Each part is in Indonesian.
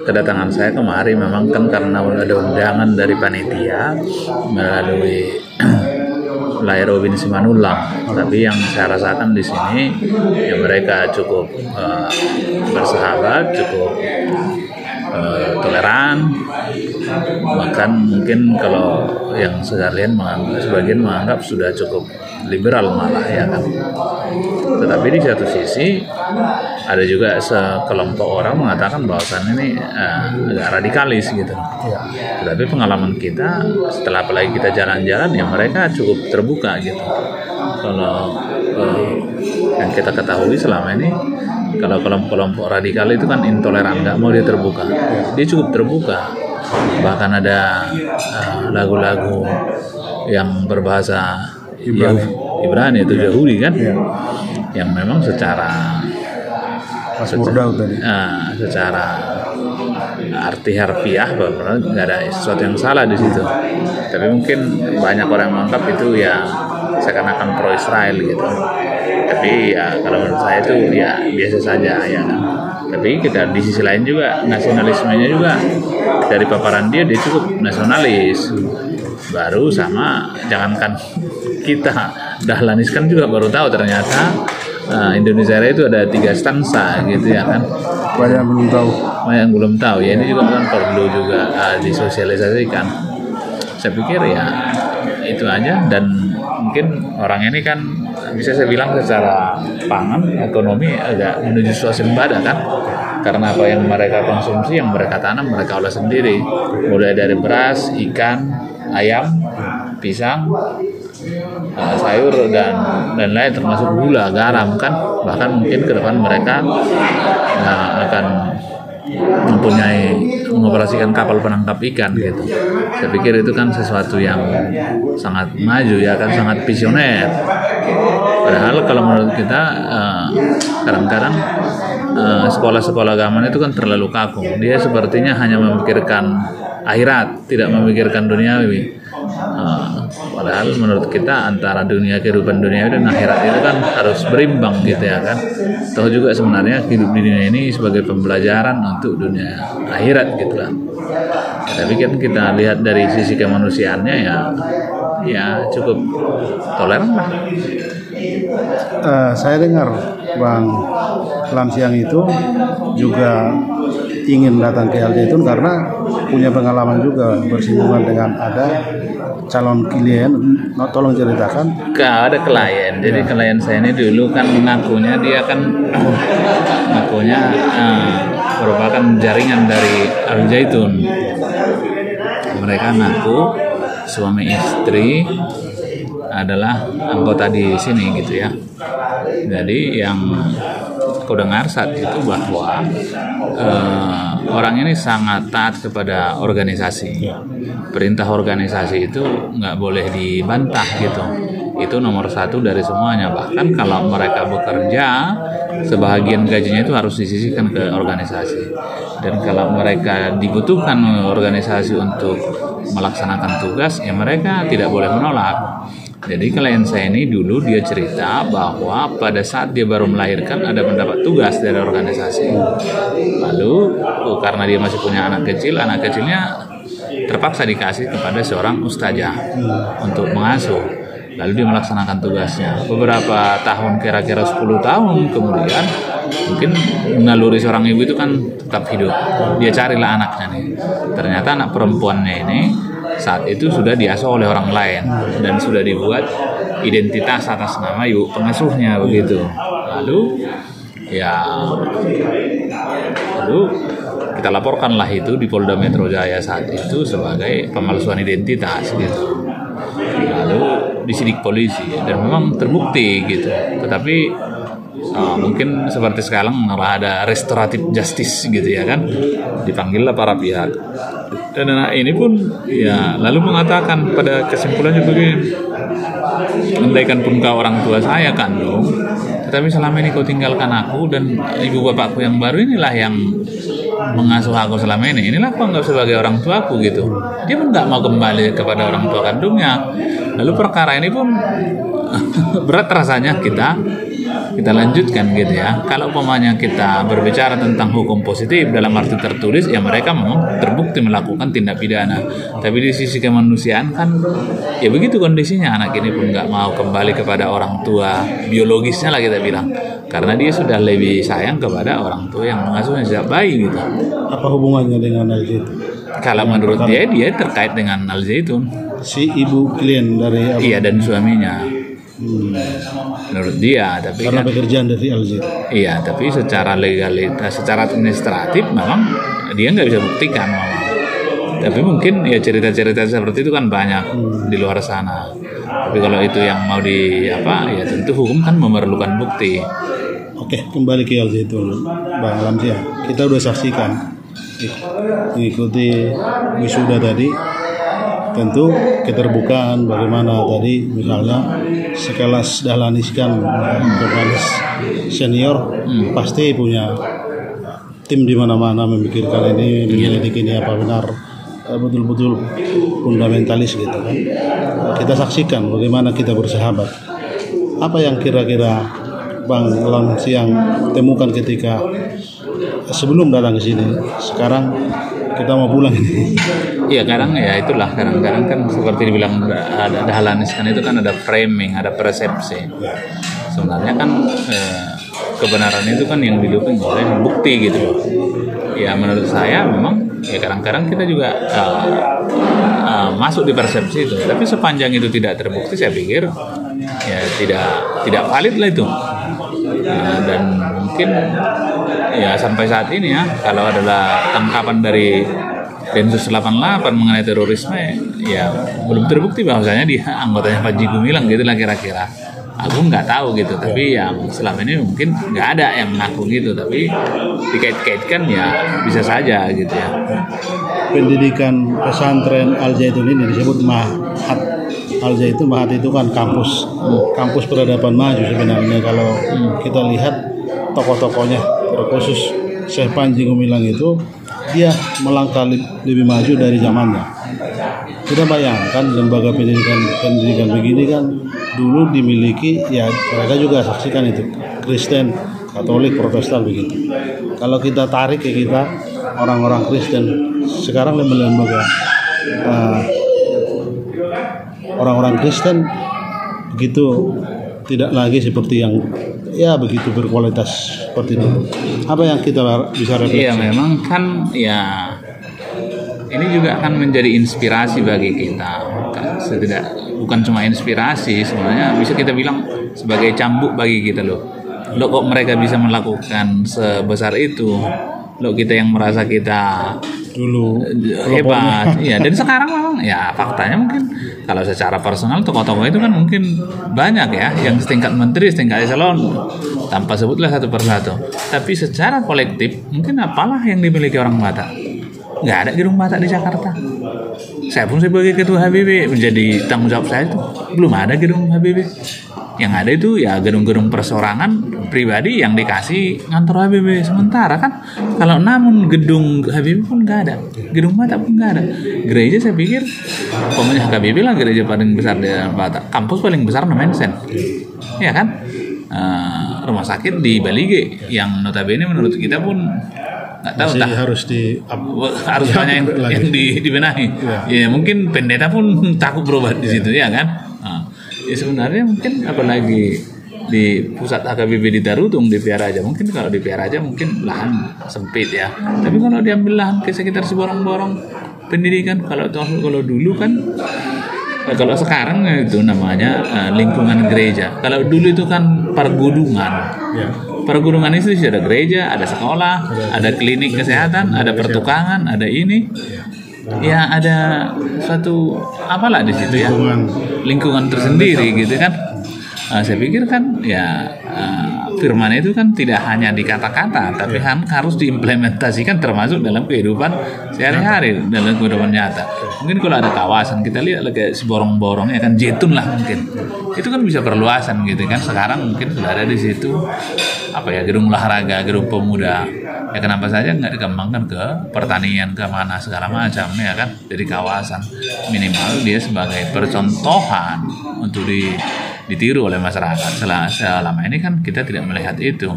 kedatangan saya kemari memang kan karena ada undangan dari panitia melalui Lai Robin Simanullang, tapi yang saya rasakan di sini ya mereka cukup bersahabat, cukup toleran, bahkan mungkin kalau yang sebagian menganggap sudah cukup liberal malah ya kan. Tetapi di satu sisi ada juga sekelompok orang mengatakan bahwasannya ini agak radikalis gitu. Tetapi pengalaman kita setelah apalagi kita jalan-jalan ya mereka cukup terbuka gitu. Kalau yang kita ketahui selama ini kalau kelompok radikal itu kan intoleran, nggak mau dia terbuka. Dia cukup terbuka. Bahkan ada lagu-lagu yang berbahasa Ibrani itu Yahudi kan, yang memang secara arti harfiah bahwa nggak ada sesuatu yang salah di situ. Tapi mungkin banyak orang menganggap itu ya seakan-akan pro Israel gitu. Tapi ya kalau menurut saya itu ya biasa saja ya. Tapi kita di sisi lain juga nasionalismenya juga dari paparan dia cukup nasionalis. Baru sama jangankan kita Dahlanis kan juga baru tahu ternyata Indonesia Raya itu ada 3 stansa gitu ya kan. Banyak yang belum tahu ya, ini juga kan perlu juga disosialisasikan. Saya pikir ya itu aja, dan mungkin orang ini kan bisa saya bilang secara pangan ekonomi agak menuju swasembada kan, karena apa yang mereka konsumsi, yang mereka tanam, mereka olah sendiri, mulai dari beras, ikan, ayam, pisang, sayur dan lain termasuk gula, garam kan. Bahkan mungkin ke depan mereka akan mengoperasikan kapal penangkap ikan gitu. Saya pikir itu kan sesuatu yang sangat maju ya kan, sangat visioner. Padahal kalau menurut kita kadang-kadang sekolah-sekolah agama itu kan terlalu kaku. Dia sepertinya hanya memikirkan akhirat, tidak memikirkan duniawi. Padahal menurut kita antara kehidupan dunia dan akhirat itu kan harus berimbang gitu ya kan. Tahu juga sebenarnya hidup di dunia ini sebagai pembelajaran untuk dunia akhirat gitu kan. Tapi kan kita lihat dari sisi kemanusiaannya ya cukup toleran lah. Saya dengar Bang Lam Siang itu juga ingin datang ke Al Zaitun karena punya pengalaman juga bersinggungan dengan ada calon klien. Tolong ceritakan. Ada klien. Jadi klien saya ini dulu kan mengakunya merupakan jaringan dari Al Zaitun. Mereka ngaku suami istri adalah anggota di sini gitu ya. Jadi yang aku dengar saat itu bahwa orang ini sangat taat kepada organisasi. Perintah organisasi itu nggak boleh dibantah gitu. Itu nomor 1 dari semuanya. Bahkan kalau mereka bekerja, sebahagian gajinya itu harus disisihkan ke organisasi. Dan kalau mereka dibutuhkan organisasi untuk melaksanakan tugas, ya mereka tidak boleh menolak. Jadi klien saya ini dulu dia cerita bahwa pada saat dia baru melahirkan ada mendapat tugas dari organisasi. Lalu karena dia masih punya anak kecilnya terpaksa dikasih kepada seorang ustazah untuk mengasuh. Lalu dia melaksanakan tugasnya. Beberapa tahun, kira-kira 10 tahun kemudian, mungkin naluri seorang ibu itu kan tetap hidup. Dia carilah anaknya nih. Ternyata anak perempuannya ini saat itu sudah diasuh oleh orang lain dan sudah dibuat identitas atas nama ibu pengasuhnya begitu. Lalu kita laporkanlah itu di Polda Metro Jaya saat itu sebagai pemalsuan identitas gitu. Lalu disidik polisi dan memang terbukti gitu. Tetapi mungkin seperti sekarang malah ada restoratif justice gitu ya kan, dipanggillah para pihak. Dan anak ini pun ya lalu mengatakan pada kesimpulannya begini, andaikan pun kau orang tua saya kandung, tetapi selama ini kau tinggalkan aku dan ibu bapakku yang baru inilah yang mengasuh aku selama ini. Inilah aku anggap sebagai orang tuaku gitu. Dia pun nggak mau kembali kepada orang tua kandungnya. Lalu perkara ini pun berat rasanya kita kita lanjutkan gitu ya. Kalau umpamanya kita berbicara tentang hukum positif dalam arti tertulis, ya mereka memang terbukti melakukan tindak pidana. Tapi di sisi kemanusiaan kan, ya begitu kondisinya. Anak ini pun nggak mau kembali kepada orang tua biologisnya lah kita bilang, karena dia sudah lebih sayang kepada orang tua yang mengasuhnya sejak bayi gitu. Apa hubungannya dengan Al Zaitun? Kalau menurut dia terkait dengan Al Zaitun. Si ibu klien dari apa? Iya, dan suaminya. Menurut dia, tapi karena kan, pekerjaan dari Al Zaitun. iya, tapi secara legalitas, secara administratif memang dia nggak bisa buktikan memang. Tapi mungkin ya cerita-cerita seperti itu kan banyak di luar sana. Tapi kalau itu yang mau ya tentu hukum kan memerlukan bukti. Oke, kembali ke Al Zaitun, Bang Lamsia. Kita udah saksikan mengikuti wisuda tadi. Tentu keterbukaan bagaimana tadi misalnya sekelas Dahlan Iskan, jurnalis senior pasti punya tim di mana-mana memikirkan ini, menyelidiki ini apa benar betul-betul fundamentalis gitu kan. Kita saksikan bagaimana kita bersahabat. Apa yang kira-kira Bang Lamsia yang temukan ketika sebelum datang ke sini? Sekarang kita mau pulang ini. Iya, kadang-kadang kan seperti dibilang ada Dahlan Iskan itu kan ada framing, ada persepsi. Sebenarnya kan kebenaran itu kan yang didukung oleh bukti gitu loh. Ya menurut saya memang ya kadang-kadang kita juga masuk di persepsi itu. Tapi sepanjang itu tidak terbukti, saya pikir ya tidak valid lah itu. Dan mungkin ya sampai saat ini ya, kalau adalah tangkapan dari Densus 88 mengenai terorisme, ya belum terbukti bahwasanya dia anggotanya Panji Gumilang gitu lah kira-kira. Aku nggak tahu gitu, tapi yang selama ini mungkin nggak ada yang mengaku gitu, tapi dikait-kaitkan ya bisa saja gitu ya. Pendidikan pesantren Al Zaitun ini disebut Mahat Al Zaitun. Mahat itu kan kampus peradaban maju sebenarnya. Kalau kita lihat tokoh-tokohnya, terkhusus Syekh Panji Gumilang itu, dia melangkah lebih maju dari zamannya. Kita bayangkan lembaga pendidikan begini kan dulu dimiliki, ya mereka juga saksikan itu, Kristen, Katolik, Protestan begitu. Kalau kita tarik ke kita orang-orang Kristen sekarang lembaga orang-orang Kristen begitu tidak lagi seperti yang ya begitu berkualitas seperti itu. Apa yang kita bisa refleksi? Iya, memang kan ya ini juga akan menjadi inspirasi bagi kita. Bukan cuma inspirasi, sebenarnya bisa kita bilang sebagai cambuk bagi kita loh. Loh kok mereka bisa melakukan sebesar itu? Loh kita yang merasa kita dulu hebat, iya. Dan sekarang memang ya faktanya mungkin kalau secara personal tokoh-tokoh itu kan mungkin banyak ya, yang setingkat menteri, setingkat eselon, tanpa sebutlah satu persatu. Tapi secara kolektif mungkin apalah yang dimiliki orang Batak? Nggak ada gedung Batak di Jakarta. Saya pun sebagai ketua HBB menjadi tanggung jawab saya itu belum ada gedung HBB. Yang ada itu ya gedung-gedung persorangan pribadi yang dikasih ngantor HBB. Sementara kan kalau namun gedung HBB pun nggak ada, gedung Batak pun nggak ada. Gereja saya pikir pokoknya HBB lah gereja paling besar di Batak. Kampus paling besar namanya Sen, ya kan? Rumah sakit di Balige yang notabene menurut kita pun nggak tahu harus banyak yang dibenahi. Ya mungkin pendeta pun takut berobat di situ, ya kan? Ya sebenarnya mungkin apalagi di pusat HKBP di Tarutung di Piaraja, mungkin kalau di Piaraja mungkin lahan sempit ya, tapi kalau diambil lahan ke sekitar seborong-borong pendidikan, kalau dulu kan, kalau sekarang itu namanya lingkungan gereja. Kalau dulu itu kan pergudungan. Pergudungan itu ada gereja, ada sekolah, ada klinik kesehatan, ada pertukangan, ada ini. Ya ada suatu apalah di situ ya, lingkungan tersendiri gitu kan. Saya pikir kan ya firman itu kan tidak hanya di kata-kata, tapi kan harus diimplementasikan termasuk dalam kehidupan sehari-hari, dalam kehidupan nyata. Mungkin kalau ada kawasan kita lihat kayak seborong-borong ya kan, Zaitun lah mungkin itu kan bisa perluasan gitu kan. Sekarang mungkin sudah ada di situ apa ya, gedung olahraga, gedung pemuda. Ya kenapa saja nggak dikembangkan ke pertanian, ke mana segala macam ya kan. Jadi kawasan minimal dia sebagai percontohan untuk ditiru oleh masyarakat. Selama ini kan kita tidak melihat itu.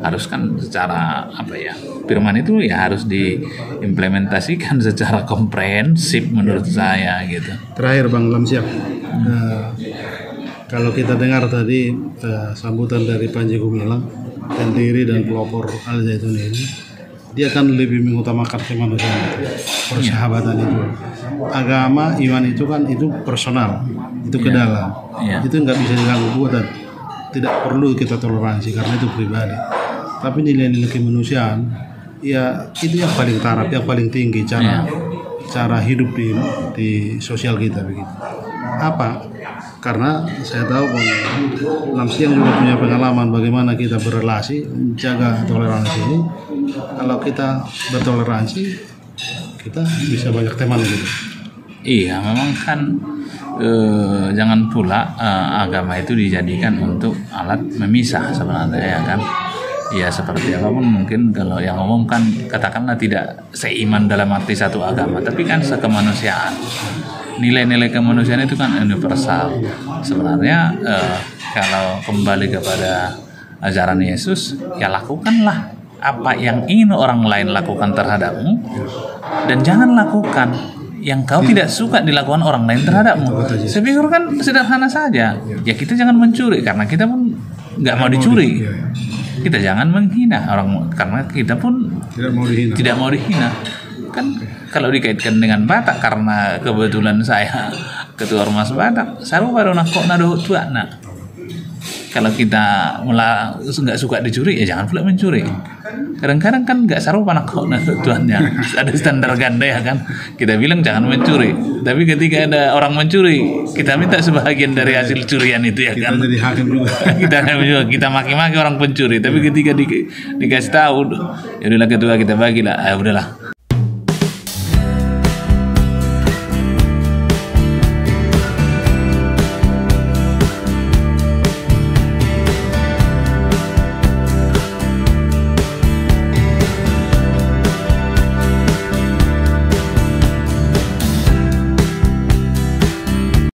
Harus kan secara apa ya, firman itu ya harus diimplementasikan secara komprehensif menurut saya gitu. Terakhir Bang Lamsiak, kalau kita dengar tadi sambutan dari Panji Gumilang, pendiri dan pelopor Al Zaitun ini, dia kan lebih mengutamakan kemanusiaan, persahabatan itu. Agama, iman itu kan itu personal, itu ke dalam. Itu nggak bisa diganggu dan tidak perlu kita toleransi karena itu pribadi. Tapi nilai-nilai kemanusiaan, ya itu yang paling taraf, yang paling tinggi cara hidup di sosial kita begitu. Apa? Karena saya tahu Lamsiang juga punya pengalaman bagaimana kita berrelasi, menjaga toleransi ini. Kalau kita bertoleransi, kita bisa banyak teman gitu. Iya, memang kan jangan pula agama itu dijadikan untuk alat memisah sebenarnya ya kan. Ya seperti apapun mungkin kalau yang umum kan katakanlah tidak seiman dalam arti satu agama, tapi kan sekemanusiaan. Nilai-nilai kemanusiaan itu kan universal. Sebenarnya kalau kembali kepada ajaran Yesus, ya lakukanlah apa yang ingin orang lain lakukan terhadapmu, dan jangan lakukan yang kau tidak suka dilakukan orang lain terhadapmu. Saya pikir kan sederhana saja. Ya kita jangan mencuri karena kita pun nggak mau dicuri. Kita jangan menghina orang karena kita pun tidak mau dihina. Kan kalau dikaitkan dengan Batak, karena kebetulan saya ketua Ormas Batak, saru baru nak kok nado tua nak. Kalau kita nggak suka dicuri, ya jangan pula mencuri. Kadang-kadang kan nggak saru panak kok nado tuannya. Ada standar ganda ya kan. Kita bilang jangan mencuri, tapi ketika ada orang mencuri, kita minta sebahagian dari hasil curian itu ya kan. Kita jadi hakim juga. kita maki-maki orang pencuri, tapi ketika dikasih tahu, ya udahlah ketua kita bagilah, udahlah.